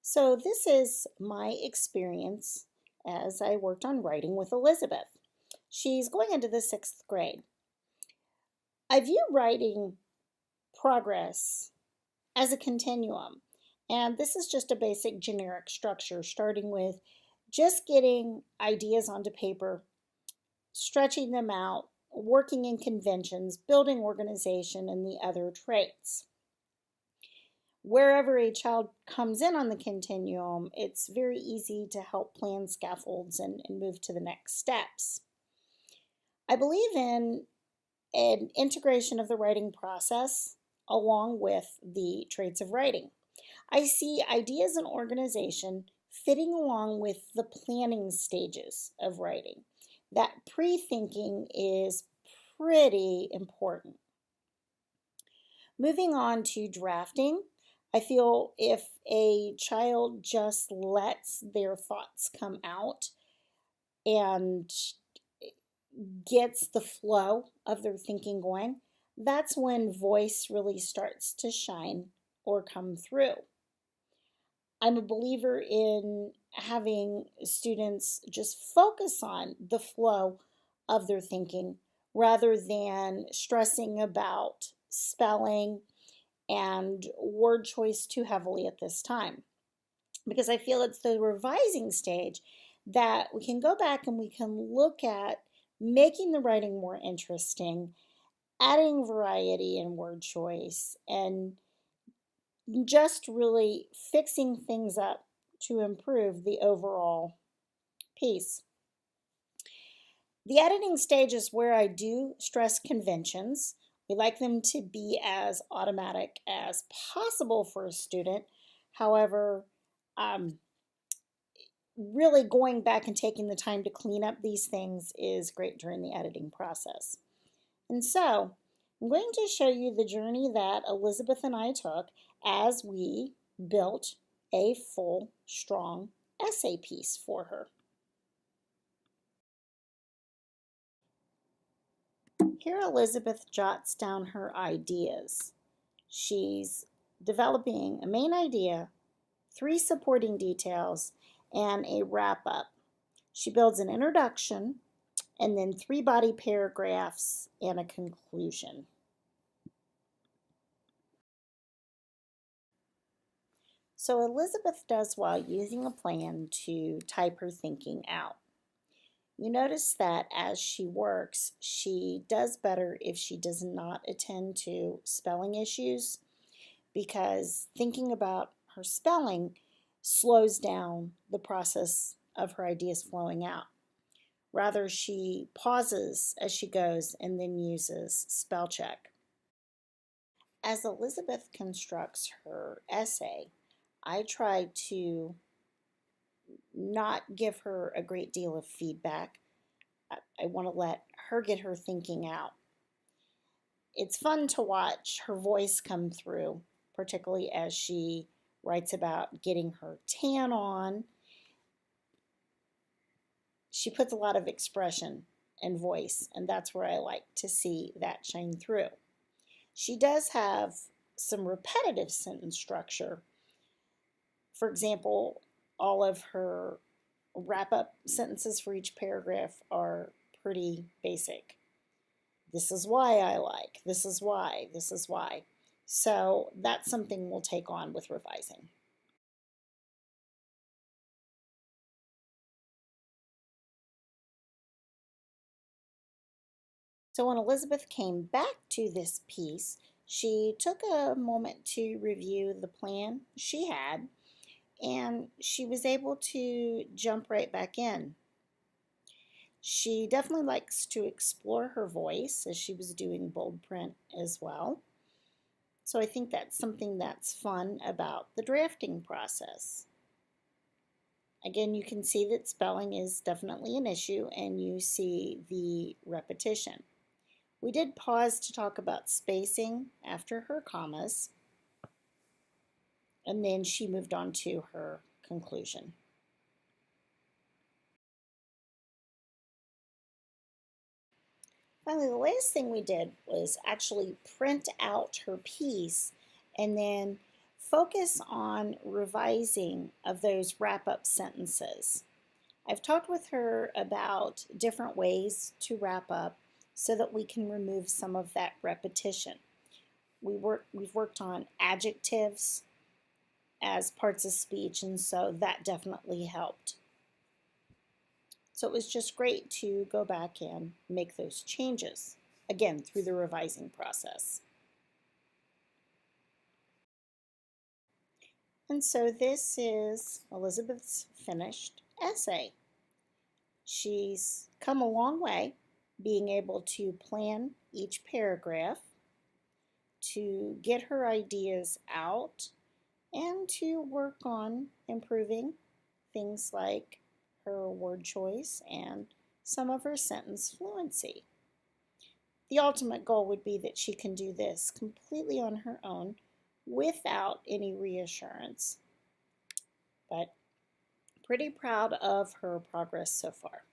So, this is my experience as I worked on writing with Elizabeth. She's going into the sixth grade. I view writing progress as a continuum, and this is just a basic generic structure, starting with just getting ideas onto paper, stretching them out, working in conventions, building organization, and the other traits. Wherever a child comes in on the continuum, it's very easy to help plan scaffolds and move to the next steps. I believe in an integration of the writing process along with the traits of writing. I see ideas and organization fitting along with the planning stages of writing. That pre thinking is pretty important. Moving on to drafting, I feel if a child just lets their thoughts come out and gets the flow of their thinking going, that's when voice really starts to shine or come through. I'm a believer in having students just focus on the flow of their thinking rather than stressing about spelling and word choice too heavily at this time. Because I feel it's the revising stage that we can go back and we can look at making the writing more interesting, adding variety in word choice, and just really fixing things up to improve the overall piece. The editing stage is where I do stress conventions. We like them to be as automatic as possible for a student. However, really going back and taking the time to clean up these things is great during the editing process. And so, I'm going to show you the journey that Elizabeth and I took as we built a full, strong essay piece for her. Here, Elizabeth jots down her ideas. She's developing a main idea, 3 supporting details, and a wrap up. She builds an introduction and then 3 body paragraphs and a conclusion. So Elizabeth does well using a plan to type her thinking out. You notice that as she works, she does better if she does not attend to spelling issues because thinking about her spelling slows down the process of her ideas flowing out. Rather, she pauses as she goes and then uses spell check. As Elizabeth constructs her essay, I try to not give her a great deal of feedback. I want to let her get her thinking out. It's fun to watch her voice come through, particularly as she writes about getting her tan on. She puts a lot of expression and voice, and that's where I like to see that shine through. She does have some repetitive sentence structure. For example, all of her wrap up sentences for each paragraph are pretty basic. This is why I like, this is why, this is why. So that's something we'll take on with revising. So when Elizabeth came back to this piece, she took a moment to review the plan she had, and she was able to jump right back in. She definitely likes to explore her voice as she was doing bold print as well. So I think that's something that's fun about the drafting process. Again, you can see that spelling is definitely an issue and you see the repetition. We did pause to talk about spacing after her commas, and then she moved on to her conclusion. Finally, the last thing we did was actually print out her piece and then focus on revising of those wrap-up sentences. I've talked with her about different ways to wrap up so that we can remove some of that repetition. We've worked on adjectives as parts of speech, and so that definitely helped. So it was just great to go back and make those changes, again, through the revising process. And so this is Elizabeth's finished essay. She's come a long way being able to plan each paragraph, to get her ideas out, and to work on improving things like her word choice and some of her sentence fluency. The ultimate goal would be that she can do this completely on her own without any reassurance. But pretty proud of her progress so far.